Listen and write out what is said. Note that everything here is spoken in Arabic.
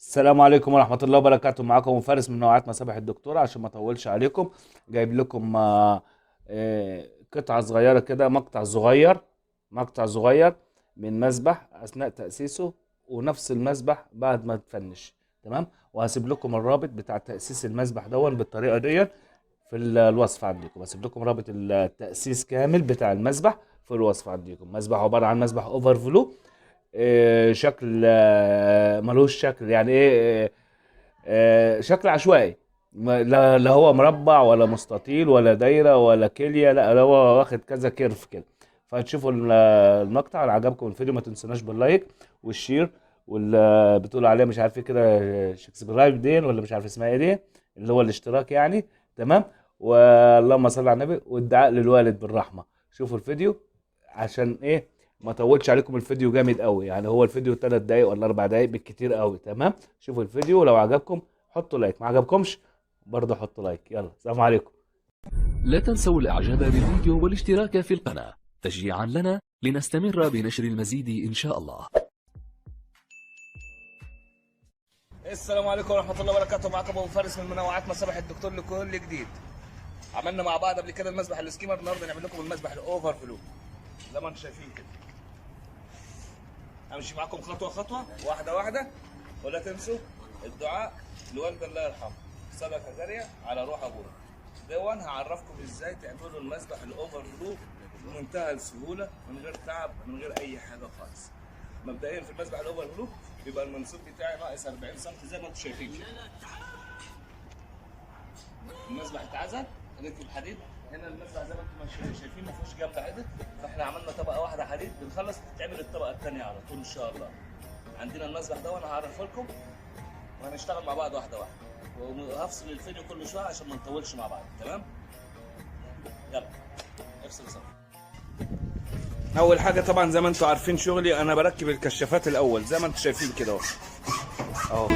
السلام عليكم ورحمة الله وبركاته. معاكم فارس من نوعات مسابح الدكتورة. عشان ما اطولش عليكم جايب لكم قطعة صغيرة كده، مقطع صغير من مسبح أثناء تأسيسه، ونفس المسبح بعد ما تفنش. تمام. وهسيب لكم الرابط بتاع تأسيس المسبح دون بالطريقة دي في الوصف عندكم. هسيب لكم رابط التأسيس كامل بتاع المسبح في الوصف عندكم. مسبح عبارة عن مسبح اوفر فلو، شكل ملوش شكل، يعني ايه، شكل عشوائي. لا هو مربع ولا مستطيل ولا دايره ولا كليه، لا هو واخد كذا كيرف كده. فهتشوفوا المقطع. لو عجبكم الفيديو ما تنسوناش باللايك والشير، واللي بتقولوا عليه مش عارف ايه كده، سبسكرايب دي ولا مش عارف اسمها ايه دي، اللي هو الاشتراك يعني. تمام. واللهم صل على النبي، والدعاء للوالد بالرحمه. شوفوا الفيديو عشان ايه ما اطولش عليكم. الفيديو جامد قوي، يعني هو الفيديو 3 دقايق ولا 4 دقايق بالكتير قوي. تمام. شوفوا الفيديو، ولو عجبكم حطوا لايك، ما عجبكمش برضه حطوا لايك. يلا السلام عليكم. لا تنسوا الإعجاب بالفيديو والاشتراك في القناة تشجيعا لنا لنستمر بنشر المزيد إن شاء الله. السلام عليكم ورحمة الله وبركاته. معكم أبو فارس من منوعات مسابح الدكتور لكل جديد. عملنا مع بعض قبل كده المسبح السكيمر، النهارده نعمل لكم المسبح الأوفر فلو زي ما انتم شايفين كده. همشي معاكم خطوة خطوة، واحدة واحدة، ولا تنسوا الدعاء لوالد الله يرحمه، صدقة جارية على روح أبونا. دون هعرفكم ازاي تعملوا المسبح الأوفر فلو بمنتهى السهولة، من غير تعب، من غير أي حاجة خالص. مبدئيا في المسبح الأوفر فلو بيبقى المنسوب بتاعي ناقص 40 سم زي ما انتم شايفين كده. المسبح اتعزل، ركب حديد. هنا المسبح زي ما انتم شايفين ما فيهوش جنب عدل، فاحنا عملنا طبقه واحده حديد، بنخلص تتعمل الطبقه الثانيه على طول ان شاء الله. عندنا المسبح ده وانا هعرفه لكم، وهنشتغل مع بعض واحده واحده، وهفصل الفيديو كل شويه عشان ما نطولش مع بعض. تمام. يلا افصل صف. اول حاجه طبعا زي ما انتم عارفين شغلي، انا بركب الكشافات الاول زي ما انتم شايفين كده اهو.